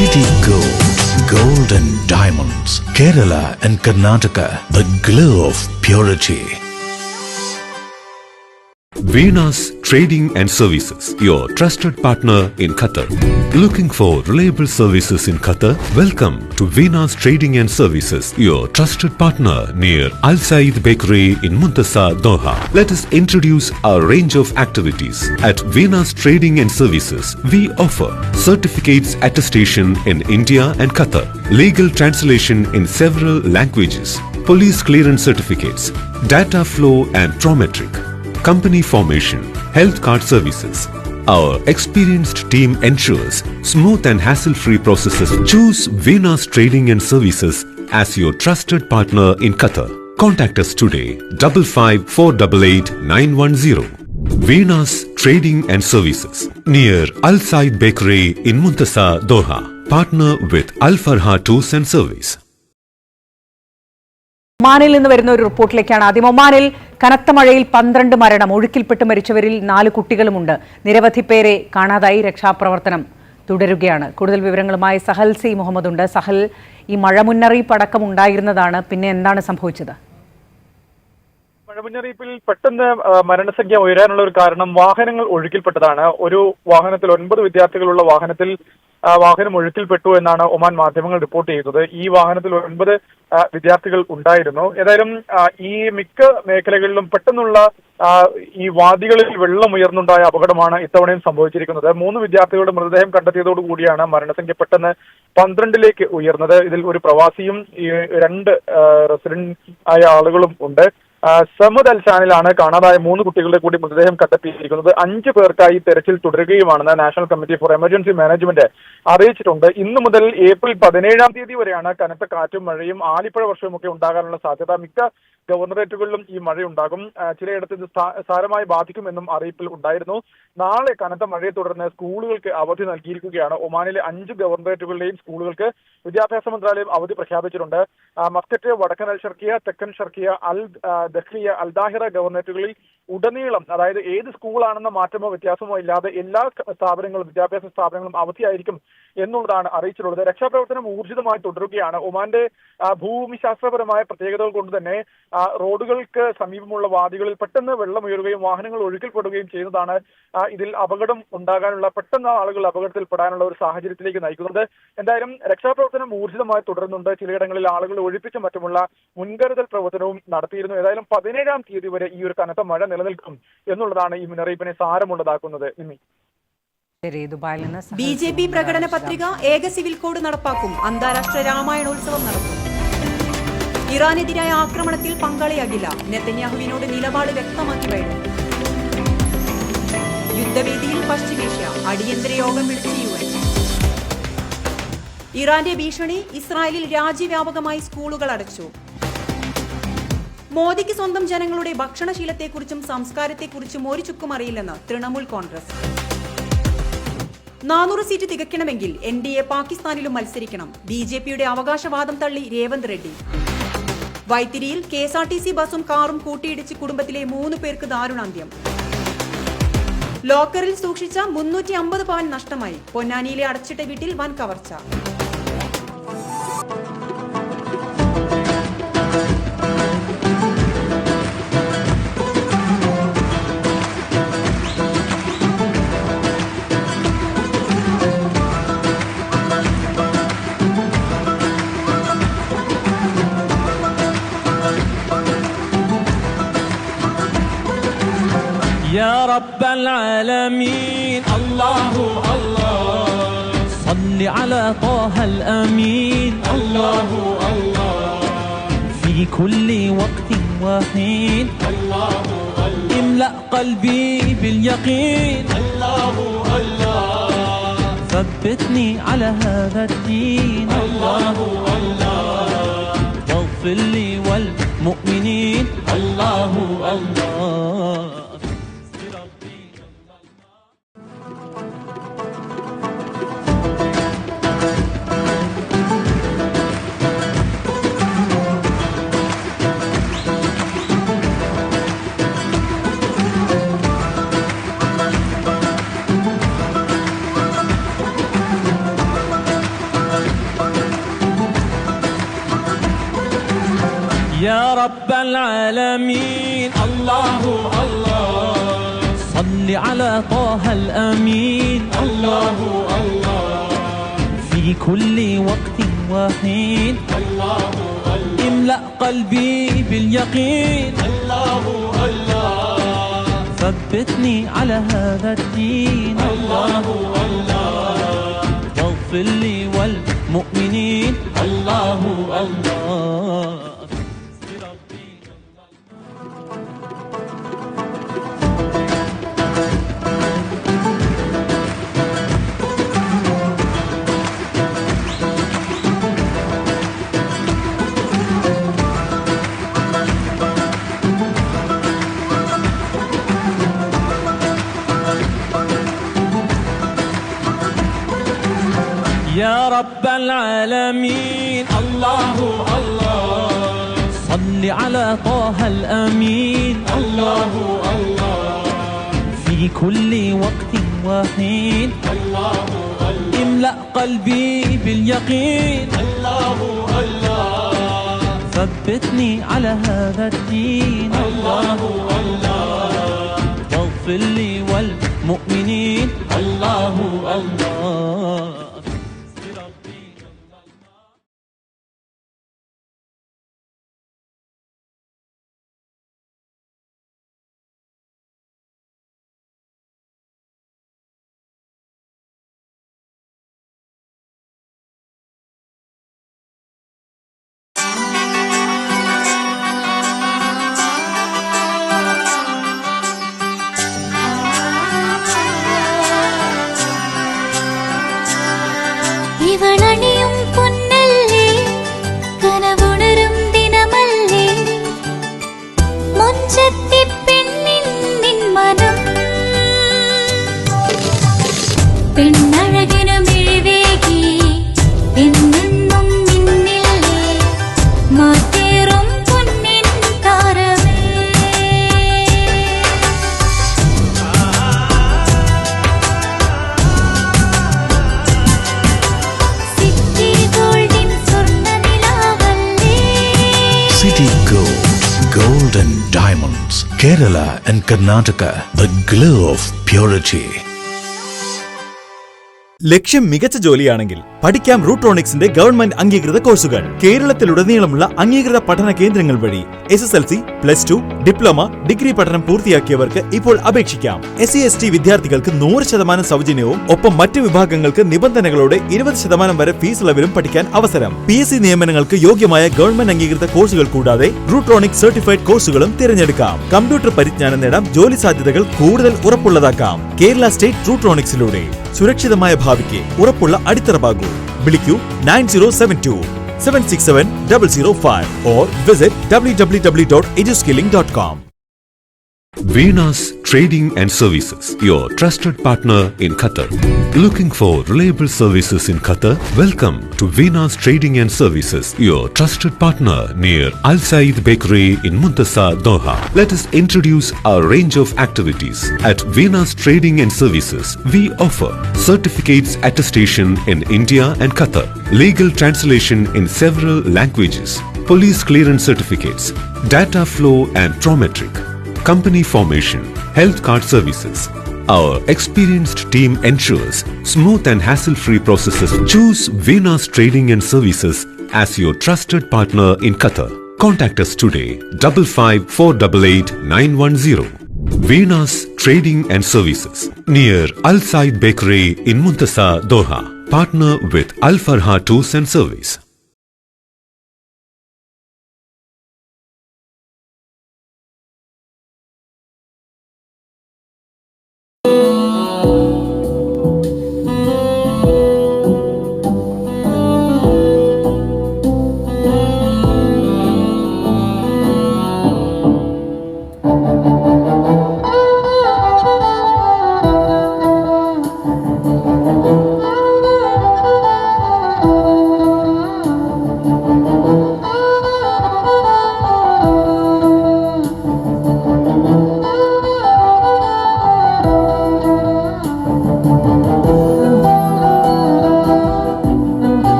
City Gold, Gold and Diamonds, Kerala and Karnataka, the glow of purity. Venus Trading and Services, your trusted partner in Qatar. Looking for reliable services in Qatar? Welcome to Venus Trading and Services, your trusted partner near Al Said Bakery in Muntasa, Doha. Let us introduce our range of activities. At Venus Trading and Services, we offer certificates attestation in India and Qatar, legal translation in several languages, police clearance certificates, data flow and Prometric, company formation, health card services. Our experienced team ensures smooth and hassle-free processes. Choose Venus Trading and Services as your trusted partner in Qatar. Contact us today, 55488910. Venus Trading and Services, near Al Said Bakery in Muntasa, Doha. Partner with Al Farha Tours and Service. ഒമാനിൽ നിന്ന് വരുന്ന ഒരു റിപ്പോർട്ടിലേക്കാണ് ആദ്യം. ഒമാനിൽ കനത്ത മഴയിൽ 12 മരണം, ഒഴുക്കിൽപ്പെട്ട് മരിച്ചവരിൽ 4 കുട്ടികളുമുണ്ട്. നിരവധി പേരെ കാണാതായി. രക്ഷാപ്രവർത്തനം തുടരുകയാണ്. കൂടുതൽ വിവരങ്ങളുമായി സഹൽ സി മുഹമ്മദ് ഉണ്ട്. സഹൽ, ഈ മഴ മുന്നറിയിപ്പ് അടക്കം ഉണ്ടായിരുന്നതാണ്, പിന്നെ എന്താണ് സംഭവിച്ചത്? മഴ മുന്നറിയിപ്പിൽ പെട്ടെന്ന് മരണസംഖ്യ ഉയരാനുള്ള ഒരു കാരണം വാഹനങ്ങൾ ഒഴുക്കിൽപ്പെട്ടതാണ്. ഒരു വാഹനത്തിൽ 9 വിദ്യാർത്ഥികളുള്ള വാഹനം ഒഴുക്കിൽപ്പെട്ടു എന്നാണ് ഒമാൻ മാധ്യമങ്ങൾ റിപ്പോർട്ട് ചെയ്തത്. ഈ വാഹനത്തിൽ 9 വിദ്യാർത്ഥികൾ ഉണ്ടായിരുന്നു. ഏതായാലും ഈ മിക്ക മേഖലകളിലും പെട്ടെന്നുള്ള ഈ വാദികളിൽ വെള്ളം ഉയർന്നുണ്ടായ അപകടമാണ് ഇത്തവണയും സംഭവിച്ചിരിക്കുന്നത്. 3 വിദ്യാർത്ഥികളുടെ മൃതദേഹം കണ്ടെത്തിയതോടുകൂടിയാണ് മരണസംഖ്യ പെട്ടെന്ന് 12ലേക്ക് ഉയർന്നത്. ഇതിൽ ഒരു പ്രവാസിയും 2 റെസിഡന്റ് ആയ ആളുകളും ഉണ്ട്. സമദ് അൽസാനിലാണ് കാണാതായ 3 കുട്ടികളുടെ കൂടി മൃതദേഹം കണ്ടെത്തിയിരിക്കുന്നത്. 5 പേർക്കായി തെരച്ചിൽ തുടരുകയുമാണെന്ന് national committee for emergency management അറിയിച്ചിട്ടുണ്ട്. ഇന്നു മുതൽ ഏപ്രിൽ 17-ാം തീയതി വരെയാണ് കനത്ത കാറ്റും മഴയും ആലിപ്പഴ വർഷവും ഒക്കെ ഉണ്ടാകാനുള്ള സാധ്യത. മിക്ക ഗവർണറേറ്റുകളിലും ഈ മഴയുണ്ടാകും. ചിലയിടത്ത് ഇത് സാരമായി ബാധിക്കുമെന്നും അറിയിപ്പിൽ ഉണ്ടായിരുന്നു. നാളെ കനത്ത മഴയെ തുടർന്ന് സ്കൂളുകൾക്ക് അവധി നൽകിയിരിക്കുകയാണ്. ഒമാനിലെ 5 ഗവർണറേറ്റുകളിലെയും സ്കൂളുകൾക്ക് വിദ്യാഭ്യാസ മന്ത്രാലയം അവധി പ്രഖ്യാപിച്ചിട്ടുണ്ട്. മസ്കറ്റ്, വടക്കൻ അൽ ഷർക്കിയ, തെക്കൻ ഷർക്കിയ, അൽ ദഖ്ലിയ, അൽ ദാഹിറ ഗവർണറേറ്റുകളിൽ ഉടനീളം, അതായത് ഏത് സ്കൂളാണെന്ന മാറ്റമോ വ്യത്യാസമോ ഇല്ലാതെ എല്ലാ സ്ഥാപനങ്ങളും, വിദ്യാഭ്യാസ സ്ഥാപനങ്ങളും അവധിയായിരിക്കും എന്നുള്ളതാണ് അറിയിച്ചിട്ടുള്ളത്. രക്ഷാപ്രവർത്തനം ഊർജിതമായി തുടരുകയാണ്. ഒമാന്റെ ഭൂമിശാസ്ത്രപരമായ പ്രത്യേകതകൾ കൊണ്ട് തന്നെ റോഡുകൾക്ക് സമീപമുള്ള വാദികളിൽ പെട്ടെന്ന് വെള്ളം ഉയരുകയും വാഹനങ്ങൾ ഒഴുക്കിൽപ്പെടുകയും ചെയ്യുന്നതാണ് ഇതിൽ അപകടം ഉണ്ടാകാനുള്ള, പെട്ടെന്ന് ആളുകൾ അപകടത്തിൽപ്പെടാനുള്ള ഒരു സാഹചര്യത്തിലേക്ക് നയിക്കുന്നത്. എന്തായാലും രക്ഷാപ്രവർത്തനം ഊർജിതമായി തുടരുന്നുണ്ട്. ചിലയിടങ്ങളിൽ ആളുകളെ ഒഴിപ്പിച്ചും മറ്റുമുള്ള മുൻകരുതൽ പ്രവർത്തനവും നടത്തിയിരുന്നു. ഏതായാലും 17-ാം തീയതി വരെ ഈ ഒരു കനത്ത മഴ നിലനിൽക്കും എന്നുള്ളതാണ് ഈ മുന്നറിയിപ്പിനെ സാരമുള്ളതാക്കുന്നത്. BJP പ്രകടന പത്രിക ഏക സിവിൽ കോഡ് നടപ്പാക്കും. അന്താരാഷ്ട്ര രാമായണോത്സവം നടത്തും. ഇറാനെതിരായ ആക്രമണത്തിൽ പങ്കാളിയാകില്ല. നെതന്യാഹുവിനോട് നിലപാട് വ്യക്തമാക്കി ബൈഡൻ. യുദ്ധവേദിയിൽ പശ്ചിമേഷ്യ, അടിയന്തര യോഗം വിളിച്ച് UN. ഇറാന്റെ ഭീഷണി, ഇസ്രായേലിൽ രാജ്യവ്യാപകമായി സ്കൂളുകൾ അടച്ചു. മോദിക്ക് സ്വന്തം ജനങ്ങളുടെ ഭക്ഷണശീലത്തെക്കുറിച്ചും സംസ്കാരത്തെക്കുറിച്ചും ഒരു ചുക്കും അറിയില്ലെന്ന് തൃണമൂൽ കോൺഗ്രസ്. 400 സീറ്റ് തികയ്ക്കണമെങ്കിൽ NDA പാകിസ്ഥാനിലും മത്സരിക്കണം. BJPയുടെ അവകാശവാദം തള്ളി രേവന്ത് റെഡ്ഡി. വൈത്തിരിയിൽ KSRTC ബസും കാറും കൂട്ടിയിടിച്ച് കുടുംബത്തിലെ 3 പേർക്ക് ദാരുണാന്ത്യം. ലോക്കറിൽ സൂക്ഷിച്ച 350 പവൻ നഷ്ടമായി. പൊന്നാനിയിലെ അടച്ചിട്ട വീട്ടിൽ വൻ കവർച്ച. يا رب العالمين الله الله صل على طه الأمين الله الله في كل وقت وحين الله املأ قلبي باليقين الله ثبتني على هذا الدين الله واغفر لي والمؤمنين الله يا رب العالمين الله صل على طه الأمين الله في كل وقت وحين املأ قلبي باليقين الله ثبتني على هذا الدين الله واغفر لي والمؤمنين الله يا رب العالمين الله صل على طه الأمين الله في كل وقت وحين املأ قلبي باليقين الله ثبتني على هذا الدين الله واغفر لي والمؤمنين الله ഇവളണിയും പൊന്നല്ലേ കനവുണരും ദിനമല്ലേ മുഞ്ചത്തി പെണ്ണിൻ നിൻ മനം പെണ്ണഴകിനു മിഴിവേകി എന്നെന്നും മിന്നില്ലേ മാറ്റേറും പൊന്നിൻ താരമേ City Gold and Diamonds, Kerala and Karnataka, the glow of purity. ലക്ഷ്യം മികച്ച ജോലിയാണെങ്കിൽ പഠിക്കാം റൂട്രോണിക്സിന്റെ ഗവൺമെന്റ് അംഗീകൃത കോഴ്സുകൾ. കേരളത്തിലുടനീളമുള്ള അംഗീകൃത പഠന കേന്ദ്രങ്ങൾ വഴി SSLC, +2, ഡിപ്ലോമ, ഡിഗ്രി പഠനം പൂർത്തിയാക്കിയവർക്ക് ഇപ്പോൾ അപേക്ഷിക്കാം. SC/ST വിദ്യാർത്ഥികൾക്ക് 100% സൗജന്യവും ഒപ്പം മറ്റ് വിഭാഗങ്ങൾക്ക് നിബന്ധനകളോടെ 20% വരെ ഫീസ് ഇളവിലും പഠിക്കാൻ അവസരം. PSC നിയമനങ്ങൾക്ക് യോഗ്യമായ ഗവൺമെന്റ് അംഗീകൃത കോഴ്സുകൾ കൂടാതെ റൂട്രോണിക്സ് സർട്ടിഫൈഡ് കോഴ്സുകളും തിരഞ്ഞെടുക്കാം. കമ്പ്യൂട്ടർ പരിജ്ഞാനം നേടാം, ജോലി സാധ്യതകൾ കൂടുതൽ ഉറപ്പുള്ളതാക്കാം. കേരള സ്റ്റേറ്റ് റൂട്രോണിക്സിലൂടെ സുരക്ഷിതമായ ഭാവിക്ക് ഉറപ്പുള്ള അടിത്തറ. വിളിക്കൂ 9072 767 005 or visit www.eduskilling.com. Venus Trading and Services, your trusted partner in Qatar. Looking for reliable services in Qatar? Welcome to Venus Trading and Services, your trusted partner near Al Said Bakery in Muntasa, Doha. Let us introduce our range of activities. At Venus Trading and Services, we offer certificates attestation in India and Qatar, legal translation in several languages, police clearance certificates, data flow and Prometric, company formation, health card services. Our experienced team ensures smooth and hassle-free processes. Choose Venus Trading and Services as your trusted partner in Qatar. Contact us today 55 488 910. Venus Trading and Services near Al Said Bakery in Muntasa, Doha. Partner with Al Farha Tours and Service.